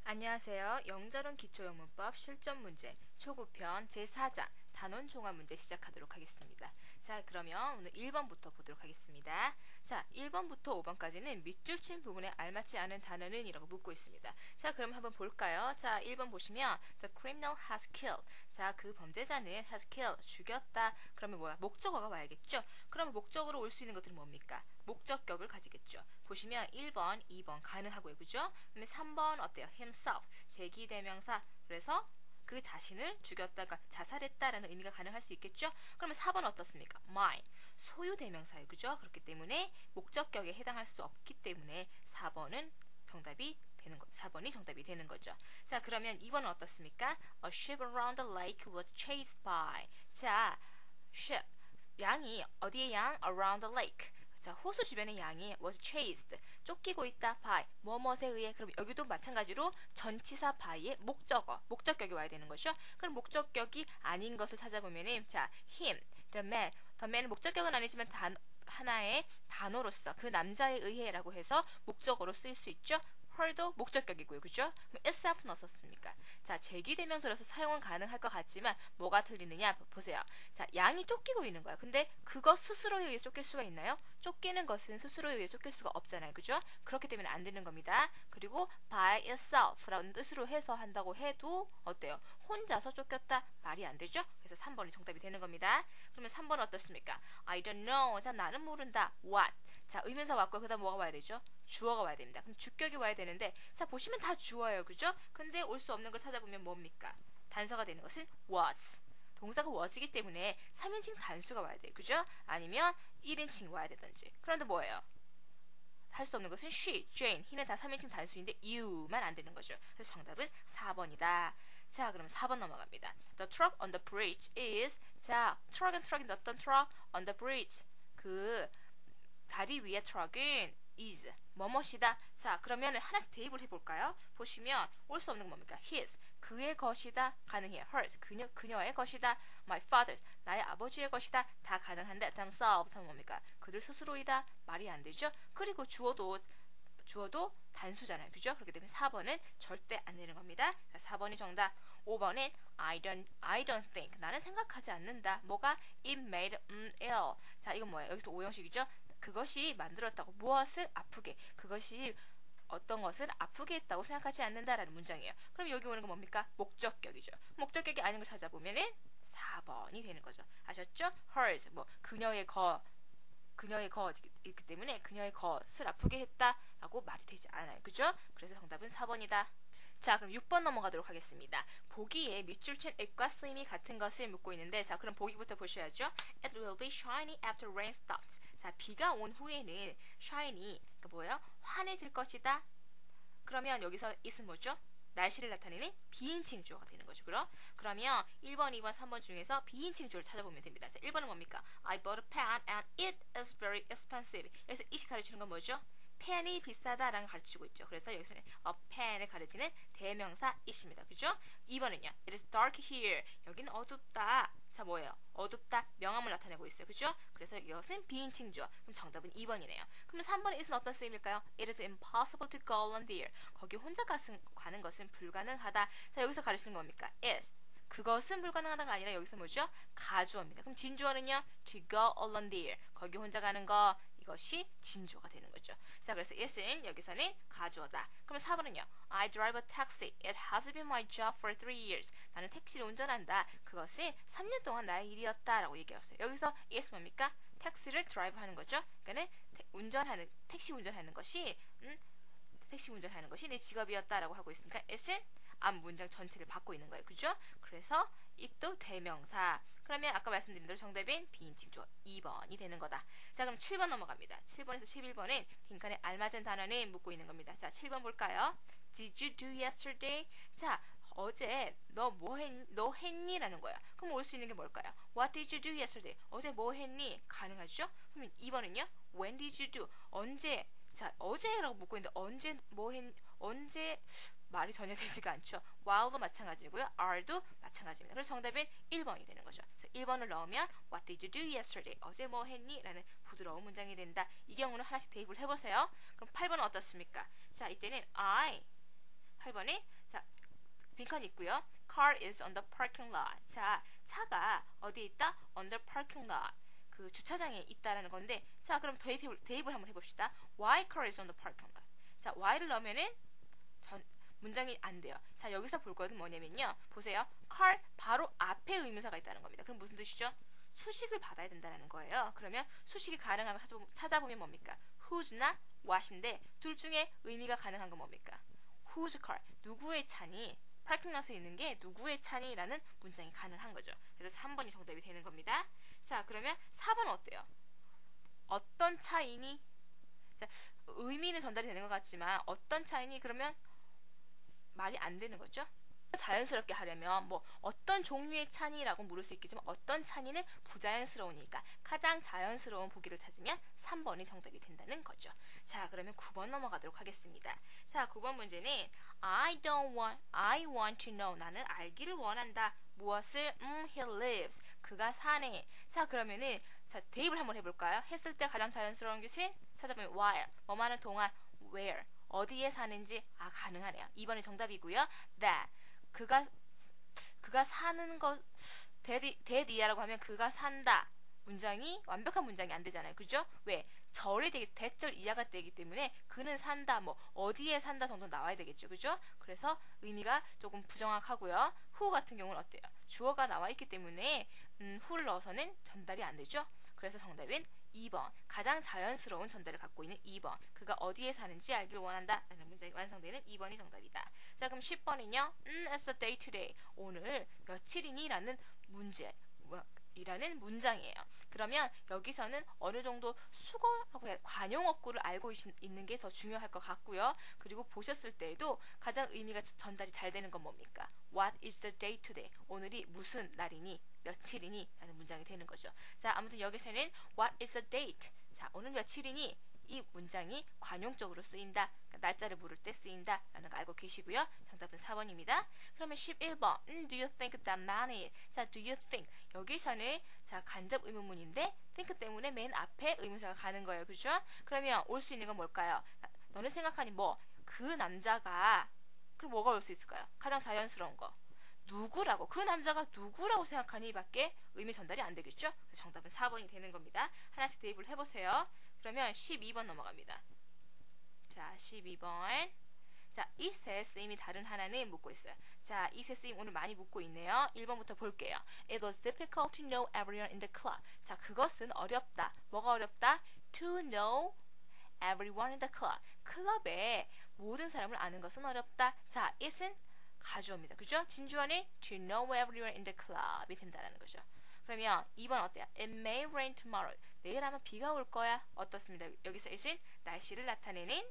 안녕하세요. 영절은 기초영문법 실전 문제 초급편 제4장 단원 종합 문제 시작하도록 하겠습니다. 자, 그러면 오늘 1번부터 보도록 하겠습니다. 자, 1번부터 5번까지는 밑줄 친 부분에 알맞지 않은 단어는 이라고 묻고 있습니다. 자, 그럼 한번 볼까요? 자, 1번 보시면 The criminal has killed. 자, 그 범죄자는 has killed. 죽였다. 그러면 뭐야? 목적어가 와야겠죠? 그러면 목적으로 올 수 있는 것들은 뭡니까? 목적격을 가지겠죠. 보시면 1번, 2번 가능하고요. 그죠? 그다음에 3번 어때요? himself. 제기대명사. 그래서 그 자신을 죽였다가 자살했다라는 의미가 가능할 수 있겠죠? 그러면 4번 어떻습니까? mine. 소유대명사예요. 그죠? 그렇기 때문에 목적격에 해당할 수 없기 때문에 4번은 정답이 되는 거, 4번이 정답이 되는 거죠. 자, 그러면 2번은 어떻습니까? A ship around the lake was chased by. 자, ship. 양이 어디에 양? Around the lake. 자, 호수 주변의 양이 was chased. 쫓기고 있다. by. 뭐뭇에 의해. 그럼 여기도 마찬가지로 전치사 by의 목적어. 목적격이 와야 되는 거죠. 그럼 목적격이 아닌 것을 찾아보면은 자, him, the man. the man은 목적격은 아니지만 하나의 단어로서 그 남자에 의해라고 해서 목적어로 쓰일 수 있죠. her도 목적격이고요. 그죠? 그럼 itself는 어떻습니까? 자, 제기대명 들어서 사용은 가능할 것 같지만 뭐가 틀리느냐 보세요. 자, 양이 쫓기고 있는 거야. 근데 그것 스스로에 의해 쫓길 수가 있나요? 쫓기는 것은 스스로에 의해 쫓길 수가 없잖아요. 그죠? 그렇기 때문에 안 되는 겁니다. 그리고 by itself라는 뜻으로 해서 한다고 해도 어때요? 혼자서 쫓겼다? 말이 안 되죠? 그래서 3번이 정답이 되는 겁니다. 그러면 3번은 어떻습니까? I don't know. 자, 나는 모른다. What? 자, 의문사 왔고 그 다음 뭐가 와야 되죠? 주어가 와야 됩니다. 그럼 주격이 와야 되는데 자, 보시면 다 주어예요. 그죠? 근데 올 수 없는 걸 찾아보면 뭡니까? 단서가 되는 것은 was. 동사가 was이기 때문에 3인칭 단수가 와야 돼요. 그죠? 아니면 1인칭이 와야 되든지. 그런데 뭐예요? 할 수 없는 것은 she, Jane, he는 다 3인칭 단수인데 you만 안 되는 거죠. 그래서 정답은 4번이다. 자, 그럼 4번 넘어갑니다. The truck on the bridge is 자, 트럭인데 어떤 트럭? on the bridge. 그 다리 위의 트럭은 is 뭐뭇이다. 자, 그러면 하나씩 대입을 해볼까요? 보시면 올 수 없는 건 뭡니까? his 그의 것이다 가능해요. hers 그녀의 것이다. my father's 나의 아버지의 것이다. 다 가능한데 themselves 뭡니까? 그들 스스로이다. 말이 안 되죠. 그리고 주어도 단수잖아요. 그죠? 그렇기 때문에 4번은 절대 안 되는 겁니다. 자, 4번이 정답. 5번은 I don't think. 나는 생각하지 않는다. 뭐가? It made ill. 자, 이건 뭐예요? 여기서 오형식이죠? 그것이 만들었다고. 무엇을 아프게. 그것이 어떤 것을 아프게 했다고 생각하지 않는다라는 문장이에요. 그럼 여기 오는 건 뭡니까? 목적격이죠. 목적격이 아닌 걸 찾아보면은 4번이 되는 거죠. 아셨죠? hers. 뭐, 그녀의 것이기 때문에 그녀의 것을 아프게 했다라고 말이 되지 않아요. 그죠? 그래서 정답은 4번이다. 자, 그럼 6번 넘어가도록 하겠습니다. 보기에 밑줄 친 it과 쓰임이 같은 것을 묻고 있는데 자, 그럼 보기부터 보셔야죠. It will be shiny after rain stops. 자, 비가 온 후에는 shiny, 그러니까 뭐예요? 환해질 것이다. 그러면 여기서 it은 뭐죠? 날씨를 나타내는 비인칭 주어가 되는 거죠. 그러면 1번, 2번, 3번 중에서 비인칭 주어를 찾아보면 됩니다. 자, 1번은 뭡니까? I bought a pen and it is very expensive. 여기서 it이 가르치는 건 뭐죠? 펜이 비싸다라는 걸 가르치고 있죠. 그래서 여기서는 a pen을 가르치는 대명사 it입니다. 그죠? 2번은요. It is dark here. 여기는 어둡다. 자, 뭐예요? 어둡다. 명암을 나타내고 있어요. 그죠? 그래서 이것은 비인칭 주어. 그럼 정답은 2번이네요. 그럼 3번의 it은 어떤 쓰임일까요? It is impossible to go alone there. 거기 혼자 가는 것은 불가능하다. 자, 여기서 가르치는 겁니까? is. 그것은 불가능하다가 아니라 여기서 뭐죠? 가주어입니다. 그럼 진주어는요? To go alone there. 거기 혼자 가는 거. 이것이 진주어가 되는 거죠. 자, 그래서 it은 여기서는 가주어다. 그럼 4번은요. I drive a taxi. It has been my job for 3 years. 나는 택시를 운전한다. 그것은 3년 동안 나의 일이었다. 라고 얘기했어요. 여기서 is 뭡니까? 택시를 drive 하는 거죠. 그러니까 택시 운전하는 것이 내 직업이었다라고 하고 있으니까 it은 앞 문장 전체를 받고 있는 거예요. 그죠? 그래서 it도 대명사. 그러면 아까 말씀드린 대로 정답인 비인칭 주어 2번이 되는 거다. 자, 그럼 7번 넘어갑니다. 7번에서 11번은 빈칸에 알맞은 단어는 묻고 있는 겁니다. 자, 7번 볼까요? Did you do yesterday? 자, 어제 너 했니? 라는 거야. 그럼 올 수 있는 게 뭘까요? What did you do yesterday? 어제 뭐 했니? 가능하죠? 그럼 2번은요? When did you do? 언제? 자, 어제라고 묻고 있는데 언제 말이 전혀 되지가 않죠. while도 마찬가지고요. are도 마찬가지입니다. 그래서 정답은 1번이 되는 거죠. 그래서 1번을 넣으면 What did you do yesterday? 어제 뭐 했니? 라는 부드러운 문장이 된다. 이 경우는 하나씩 대입을 해보세요. 그럼 8번은 어떻습니까? 자, 이때는 8번이 자, 빈칸 있고요. Car is on the parking lot. 자, 차가 어디에 있다? On the parking lot. 그 주차장에 있다라는 건데, 자, 그럼 대입을 한번 해봅시다. Why car is on the parking lot? 자, why를 넣으면은 문장이 안 돼요. 자, 여기서 볼 것은 뭐냐면요. 보세요. car 바로 앞에 의문사가 있다는 겁니다. 그럼 무슨 뜻이죠? 수식을 받아야 된다는 거예요. 그러면 수식이 가능한 거 찾아보면 뭡니까? whose나 what인데 둘 중에 의미가 가능한 건 뭡니까? whose car, 누구의 차니? 파킹롯에 있는 게 누구의 차니? 라는 문장이 가능한 거죠. 그래서 3번이 정답이 되는 겁니다. 자, 그러면 4번 어때요? 어떤 차이니? 자, 의미는 전달이 되는 것 같지만 어떤 차이니? 그러면 말이 안 되는 거죠. 자연스럽게 하려면 뭐 어떤 종류의 차니라고 물을 수 있겠지만 어떤 차니는 부자연스러우니까 가장 자연스러운 보기를 찾으면 3번이 정답이 된다는 거죠. 자, 그러면 9번 넘어가도록 하겠습니다. 자, 9번 문제는 I want to know. 나는 알기를 원한다. 무엇을? He lives. 그가 사네. 자, 그러면은 자, 대입을 한번 해볼까요? 했을 때 가장 자연스러운 것은 찾아보면 while, 뭐하는 동안, where, 어디에 사는지 가능하네요. 2번이 정답이고요. that, 그가 사는 것 that이라고 하면 그가 산다. 문장이 완벽한 문장이 안 되잖아요. 그죠? 왜? 절이 되기 대절 이하가 되기 때문에 그는 산다, 뭐 어디에 산다 정도 나와야 되겠죠. 그죠? 그래서 의미가 조금 부정확하고요. who 같은 경우는 어때요? 주어가 나와 있기 때문에 who를 넣어서는 전달이 안 되죠. 그래서 정답은 2번. 가장 자연스러운 전달을 갖고 있는 2번. 그가 어디에 사는지 알기를 원한다 라는 문장이 완성되는 2번이 정답이다. 자, 그럼 10번은요. It's a day today. 오늘 며칠이니? 라는 이라는 문장이에요. 그러면 여기서는 어느 정도 수거라고 해야 관용어구를 알고 있는 게 더 중요할 것 같고요. 그리고 보셨을 때에도 가장 의미가 전달이 잘 되는 건 뭡니까? What is the day today? 오늘이 무슨 날이니? 며칠이니? 라는 문장이 되는 거죠. 자, 아무튼 여기서는 What is the date? 자, 오늘 며칠이니? 이 문장이 관용적으로 쓰인다. 그러니까 날짜를 물을 때 쓰인다. 라는 거 알고 계시고요. 정답은 4번입니다. 그러면 11번. Do you think that man is? 자, do you think? 여기서는 자, 간접 의문문인데 think 때문에 맨 앞에 의문사가 가는 거예요. 그죠? 그러면 올 수 있는 건 뭘까요? 너는 생각하니 뭐? 그 남자가 그럼 뭐가 올 수 있을까요? 가장 자연스러운 거. 누구라고? 그 남자가 누구라고 생각하니 밖에 의미 전달이 안 되겠죠? 그래서 정답은 4번이 되는 겁니다. 하나씩 대입을 해보세요. 그러면 12번 넘어갑니다. 자, 12번. 자, it의 쓰임이 다른 하나는 묻고 있어요. 자, it의 쓰임 오늘 많이 묻고 있네요. 1번부터 볼게요. It was difficult to know everyone in the club. 자, 그것은 어렵다. 뭐가 어렵다? To know everyone in the club. 클럽에 모든 사람을 아는 것은 어렵다. 자, it은 가주어입니다. 그죠? 진주어는 to know everyone in the club이 된다는 거죠. 그러면 2번 어때요? It may rain tomorrow. 내일 아마 비가 올 거야. 어떻습니다. 여기서 it은 날씨를 나타내는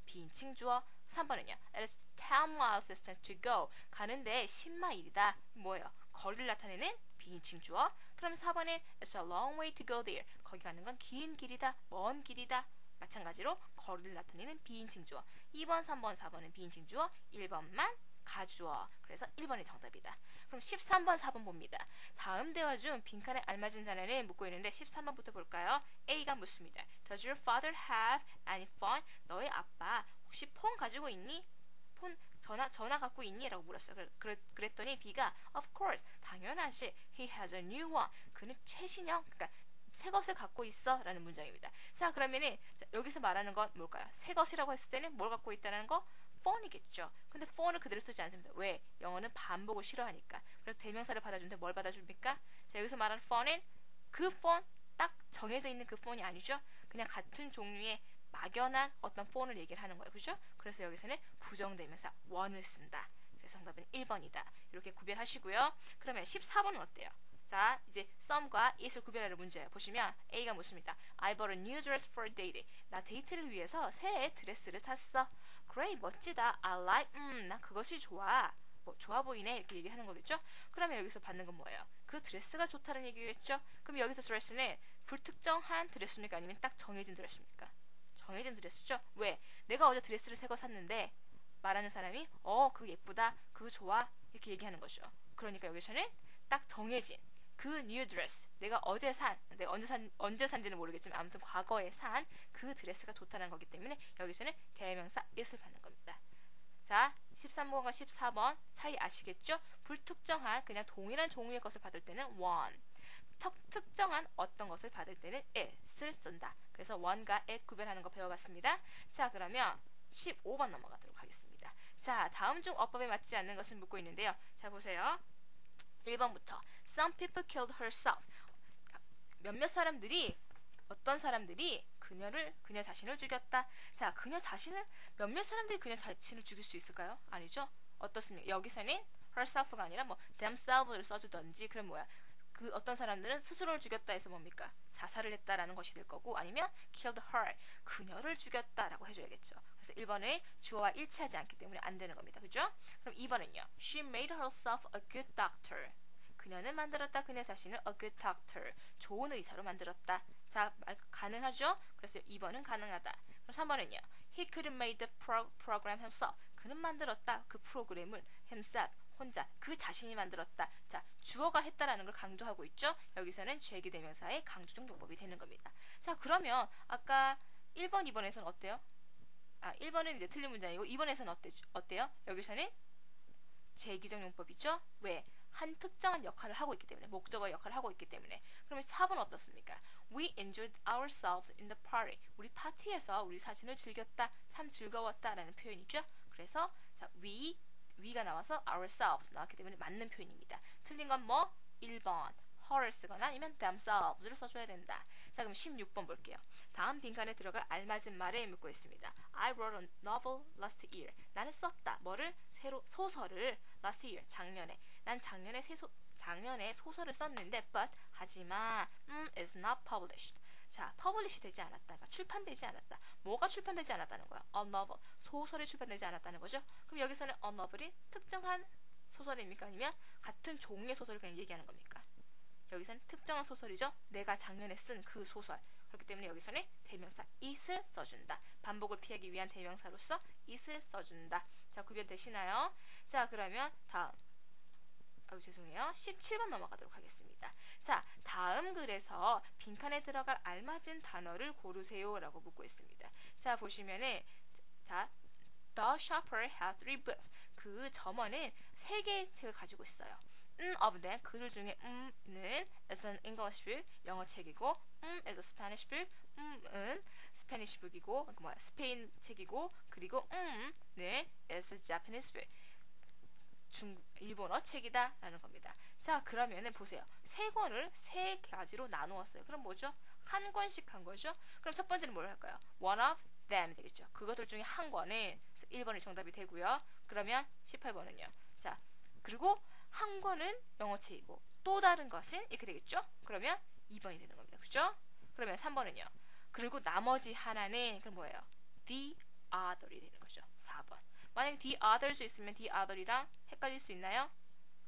비인칭 주어. 3번은요. It is 10 miles distance to go. 가는데 10마일이다. 뭐예요? 거리를 나타내는 비인칭 주어. 그럼 4번은 It's a long way to go there. 거기 가는 건 긴 길이다. 먼 길이다. 마찬가지로 거리를 나타내는 비인칭 주어. 2번, 3번, 4번은 비인칭 주어. 1번만 가주어. 그래서 1번이 정답이다. 그럼 13번, 4번 봅니다. 다음 대화 중 빈칸에 알맞은 단어는 묻고 있는데 13번부터 볼까요? A가 묻습니다. Does your father have any phone? 너의 아빠 혹시 폰 가지고 있니? 폰 전화 갖고 있니? 라고 물었어요. 그랬더니 B가 Of course, 당연하지. He has a new one. 그는 최신형, 그러니까 새 것을 갖고 있어 라는 문장입니다. 자, 그러면은 여기서 말하는 건 뭘까요? 새 것이라고 했을 때는 뭘 갖고 있다는 거? phone이겠죠. 근데 phone을 그대로 쓰지 않습니다. 왜? 영어는 반복을 싫어하니까. 그래서 대명사를 받아주는데 뭘 받아줍니까? 자, 여기서 말하는 phone은 그 phone, 딱 정해져 있는 그 phone이 아니죠. 그냥 같은 종류의 막연한 어떤 phone을 얘기를 하는 거예요. 그죠? 그래서 여기서는 부정대명사 one을 쓴다. 그래서 정답은 1번이다. 이렇게 구별하시고요. 그러면 14번은 어때요? 자, 이제 some과 it을 구별하는 문제예요. 보시면 A가 묻습니다. I bought a new dress for a date. 나 데이트를 위해서 새 드레스를 샀어. Great, 멋지다. I like, 나 그것이 좋아. 뭐 좋아 보이네 이렇게 얘기하는 거겠죠? 그러면 여기서 받는 건 뭐예요? 그 드레스가 좋다는 얘기겠죠? 그럼 여기서 드레스는 불특정한 드레스입니까? 아니면 딱 정해진 드레스입니까? 정해진 드레스죠? 왜? 내가 어제 드레스를 새 거 샀는데 말하는 사람이 그거 예쁘다, 그거 좋아 이렇게 얘기하는 거죠. 그러니까 여기서는 딱 정해진 그 new dress, 내가 언제 산지는 모르겠지만 아무튼 과거에 산 그 드레스가 좋다는 거기 때문에 여기서는 대명사 it을 받는 겁니다. 자, 13번과 14번 차이 아시겠죠? 불특정한 그냥 동일한 종류의 것을 받을 때는 one, 특정한 어떤 것을 받을 때는 it을 쓴다. 그래서 one과 it 구별하는 거 배워봤습니다. 자, 그러면 15번 넘어가도록 하겠습니다. 자, 다음 중 어법에 맞지 않는 것을 묻고 있는데요. 자, 보세요. 1번부터 Some people killed herself. 몇몇 사람들이, 어떤 사람들이 그녀 자신을 죽였다. 자, 몇몇 사람들이 그녀 자신을 죽일 수 있을까요? 아니죠. 어떻습니까? 여기서는 herself가 아니라 뭐 themselves를 써주던지, 그럼 뭐야? 그 어떤 사람들은 스스로를 죽였다 해서 뭡니까? 자살을 했다라는 것이 될 거고, 아니면 killed her, 그녀를 죽였다라고 해줘야겠죠. 그래서 1번에 주어와 일치하지 않기 때문에 안 되는 겁니다. 그죠? 그럼 2번은요. She made herself a good doctor. 그녀는 만들었다. 그녀 자신을 a good doctor. 좋은 의사로 만들었다. 자, 가능하죠? 그래서 2번은 가능하다. 그럼 3번은요. He could make the program himself. 그는 만들었다. 그 프로그램을 himself. 혼자 그 자신이 만들었다. 자, 주어가 했다라는 걸 강조하고 있죠. 여기서는 죄기대명사의 강조중 용법이 되는 겁니다. 자, 그러면 아까 1번, 2번에서는 어때요? 1번은 이제 틀린 문장이고 2번에서는 어때요? 여기서는 죄기적 용법이죠. 왜? 한 특정한 역할을 하고 있기 때문에, 목적어 역할을 하고 있기 때문에. 그러면 4번 어떻습니까? We enjoyed ourselves in the party. 우리 파티에서 우리 사진을 즐겼다. 참 즐거웠다 라는 표현이죠. 그래서 자, we가 나와서 ourselves 나왔기 때문에 맞는 표현입니다. 틀린 건 뭐? 1번 her를 쓰거나 아니면 themselves를 써줘야 된다. 자, 그럼 16번 볼게요. 다음 빈칸에 들어갈 알맞은 말에 묻고 있습니다. I wrote a novel last year. 나는 썼다. 뭐를? 소설을 last year, 작년에. 난 작년에 소설을 썼는데 but 하지만 is not published. 자, publish 되지 않았다. 그러니까 출판되지 않았다. 뭐가 출판되지 않았다는 거야? A novel. 소설이 출판되지 않았다는 거죠. 그럼 여기서는 a novel이 특정한 소설입니까? 아니면 같은 종류의 소설을 그냥 얘기하는 겁니까? 여기서는 특정한 소설이죠. 내가 작년에 쓴 그 소설. 그렇기 때문에 여기서는 대명사 it을 써준다. 반복을 피하기 위한 대명사로서 it을 써준다. 자, 구별되시나요? 자, 그러면 다음. 죄송해요. 17번 넘어가도록 하겠습니다. 자, 다음 글에서 빈칸에 들어갈 알맞은 단어를 고르세요 라고 묻고 있습니다. 자, 보시면은 자, The shopper had 3 books. 그 점원은 3개의 책을 가지고 있어요. of them, 그들 중에 는 is an English book, 영어 책이고 is a Spanish book, 은 스페니시 북이고 스페인 책이고, 그리고 는 is a Japanese book, 일본어 책이다 라는 겁니다. 자, 그러면은 보세요. 3권을 3가지로 나누었어요. 그럼 뭐죠? 한 권씩 한 거죠? 그럼 첫 번째는 뭘 할까요? One of them 되겠죠. 그것들 중에 한 권은 1번이 정답이 되고요. 그러면 18번은요. 자, 그리고 한 권은 영어책이고 또 다른 것은 이렇게 되겠죠? 그러면 2번이 되는 겁니다. 그죠? 그러면 3번은요. 그리고 나머지 하나는 그럼 뭐예요? The other이 되는 거죠. 4번. 만약에 the others 있으면 the other이랑 헷갈릴 수 있나요?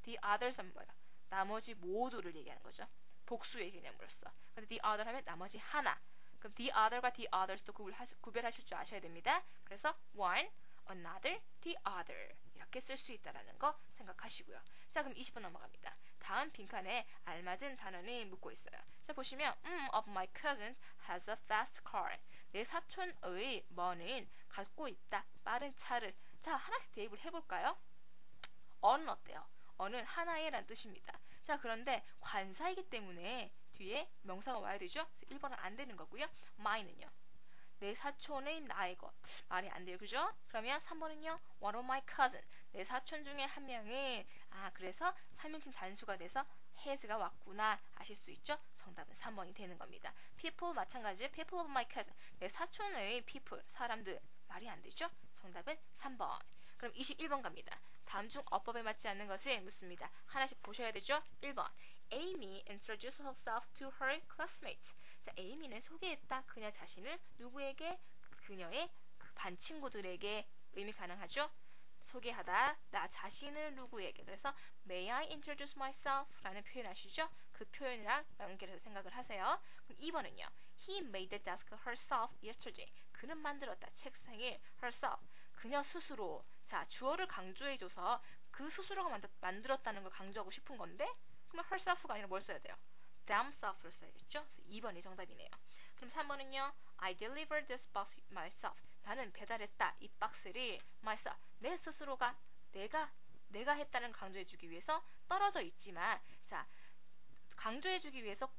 the others은 뭐예요? 나머지 모두를 얘기하는 거죠. 복수의 개념으로서. 근데 the other 하면 나머지 하나. 그럼 the other과 the others도 구별하실 줄 아셔야 됩니다. 그래서 one, another, the other 이렇게 쓸 수 있다는 거 생각하시고요. 자, 그럼 20번 넘어갑니다. 다음 빈칸에 알맞은 단어는 묻고 있어요. 자, 보시면 of my cousin has a fast car. 내 사촌의 뭐는 갖고 있다. 빠른 차를. 자, 하나씩 대입을 해볼까요? 어는 어때요? 어는 하나의 라는 뜻입니다. 자, 그런데 관사이기 때문에 뒤에 명사가 와야 되죠? 1번은 안 되는 거고요. my는요. 내 사촌의 나의 것. 말이 안 돼요. 그죠? 그러면 3번은요. one of my cousin. 내 사촌 중에 한 명은 그래서 3인칭 단수가 돼서 has가 왔구나 아실 수 있죠? 정답은 3번이 되는 겁니다. people 마찬가지예요. people of my cousin. 내 사촌의 people, 사람들. 말이 안 되죠? 정답은 3번. 그럼 21번 갑니다. 다음 중 어법에 맞지 않는 것을 묻습니다. 하나씩 보셔야 되죠? 1번. Amy introduced herself to her classmates. 자, 에이미는 소개했다. 그녀 자신을 누구에게? 그녀의 반 친구들에게. 의미 가능하죠? 소개하다. 나 자신을 누구에게. 그래서 May I introduce myself? 라는 표현 아시죠? 그 표현이랑 연결해서 생각을 하세요. 그럼 2번은요. He made the desk herself yesterday. 그는 만들었다. 책상을 herself. 그녀 스스로. 자, 주어를 강조해줘서 그 스스로가 만들었다는 걸 강조하고 싶은 건데, 그러면 herself가 아니라 뭘 써야 돼요? themself를 써야겠죠? 그래서 2번이 정답이네요. 그럼 3번은요. I delivered this box myself. 나는 배달했다. 이 박스를 myself, 내 스스로가 내가 했다는 강조해주기 위해서 떨어져 있지만, 자, 강조해주기 위해서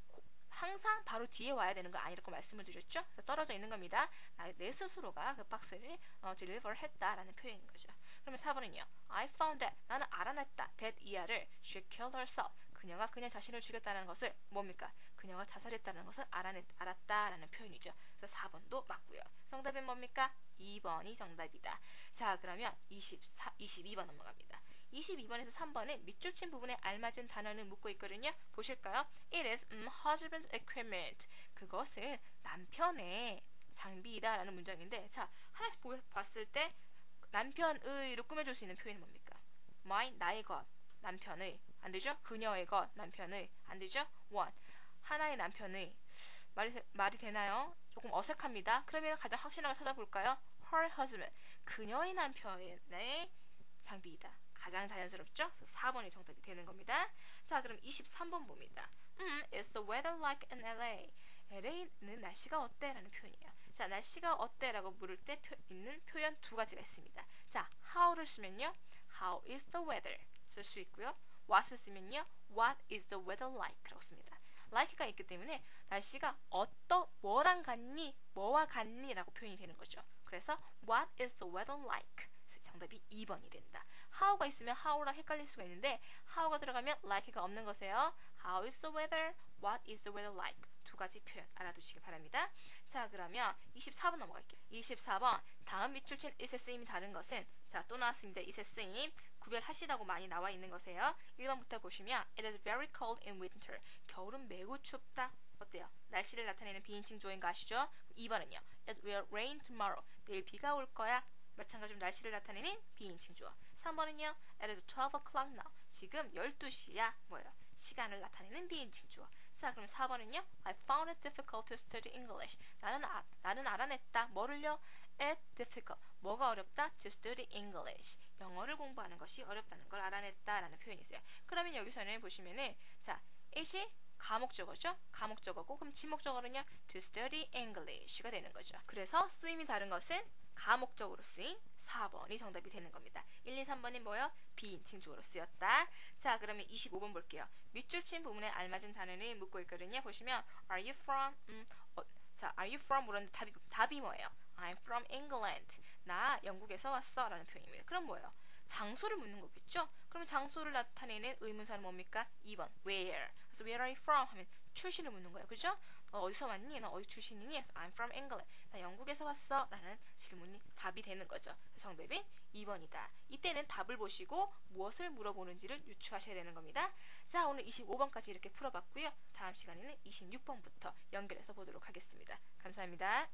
항상 바로 뒤에 와야 되는 거 아니라고 말씀을 드렸죠? 그래서 떨어져 있는 겁니다. 내 스스로가 그 박스를 deliver 했다라는 표현인 거죠. 그러면 4번은요. I found that, 나는 알아냈다. that 이하를 she killed herself, 그녀가 그녀 자신을 죽였다는 것을 뭡니까? 그녀가 자살했다는 것을 알았다라는 표현이죠. 그래서 4번도 맞고요. 정답은 뭡니까? 2번이 정답이다. 자, 그러면 22번 넘어갑니다. 22번에서 3번은 밑줄 친 부분에 알맞은 단어는 묻고 있거든요. 보실까요? It is husband's equipment. 그것은 남편의 장비이다 라는 문장인데, 자, 하나씩 봤을 때 남편의로 꾸며줄 수 있는 표현이 뭡니까? mine, 나의 것, 남편의. 안 되죠? 그녀의 것, 남편의. 안 되죠? one, 하나의 남편의. 말이 되나요? 조금 어색합니다. 그러면 가장 확실한 걸 찾아볼까요? her husband, 그녀의 남편의 장비이다. 가장 자연스럽죠? 그래서 4번이 정답이 되는 겁니다. 자, 그럼 23번 봅니다. Is the weather like in LA? LA는 날씨가 어때? 라는 표현이에요. 자, 날씨가 어때? 라고 물을 때 있는 표현 두 가지가 있습니다. 자, how를 쓰면요, how is the weather 쓸 수 있고요. what을 쓰면요, what is the weather like? 라고 씁니다. like가 있기 때문에 날씨가 뭐랑 같니? 뭐와 같니? 라고 표현이 되는 거죠. 그래서 what is the weather like? 정답이 2번이 된다. how가 있으면 how랑 헷갈릴 수가 있는데, how가 들어가면 like가 없는 것이에요. How is the weather? What is the weather like? 두 가지 표현 알아두시기 바랍니다. 자, 그러면 24번 넘어갈게요. 24번, 다음 밑줄 친 is에 쓰임이 다른 것은, 자, 또 나왔습니다. is에 쓰임 구별하시라고 많이 나와 있는 것이에요. 1번부터 보시면 It is very cold in winter. 겨울은 매우 춥다. 어때요? 날씨를 나타내는 비인칭 주어인 거 아시죠? 2번은요. It will rain tomorrow. 내일 비가 올 거야. 마찬가지로 날씨를 나타내는 비인칭 주어. 3번은요. It is 12 o'clock now. 지금 12시야. 뭐예요? 시간을 나타내는 비인칭 주어. 자, 그럼 4번은요. I found it difficult to study English. 나는 알아냈다. 뭐를요? It difficult. 뭐가 어렵다? To study English. 영어를 공부하는 것이 어렵다는 걸 알아냈다라는 표현이 있어요. 그러면 여기서는 보시면은, 자, it이 가목적어죠? 가목적어고, 그럼 지목적어는요? To study English가 되는 거죠. 그래서 쓰임이 다른 것은 가목적으로 쓰인 4번이 정답이 되는 겁니다. 1, 2, 3번이 뭐요? 비인칭 주어로 쓰였다. 자, 그러면 25번 볼게요. 밑줄 친 부분에 알맞은 단어는 묻고 있거든요. 보시면 Are you from? 자, Are you from? 물었는데 답이 뭐예요? I'm from England. 나 영국에서 왔어 라는 표현입니다. 그럼 뭐예요? 장소를 묻는 거겠죠? 그러면 장소를 나타내는 의문사는 뭡니까? 2번 Where. 그래서 Where are you from? 하면 출신을 묻는 거예요. 그죠? 너 어디서 왔니? 너 어디 출신이니? 그래서 I'm from England. 나 영국에서 왔어 라는 질문이 답이 되는 거죠. 정답은 2번이다. 이때는 답을 보시고 무엇을 물어보는지를 유추하셔야 되는 겁니다. 자, 오늘 25번까지 이렇게 풀어봤고요. 다음 시간에는 26번부터 연결해서 보도록 하겠습니다. 감사합니다.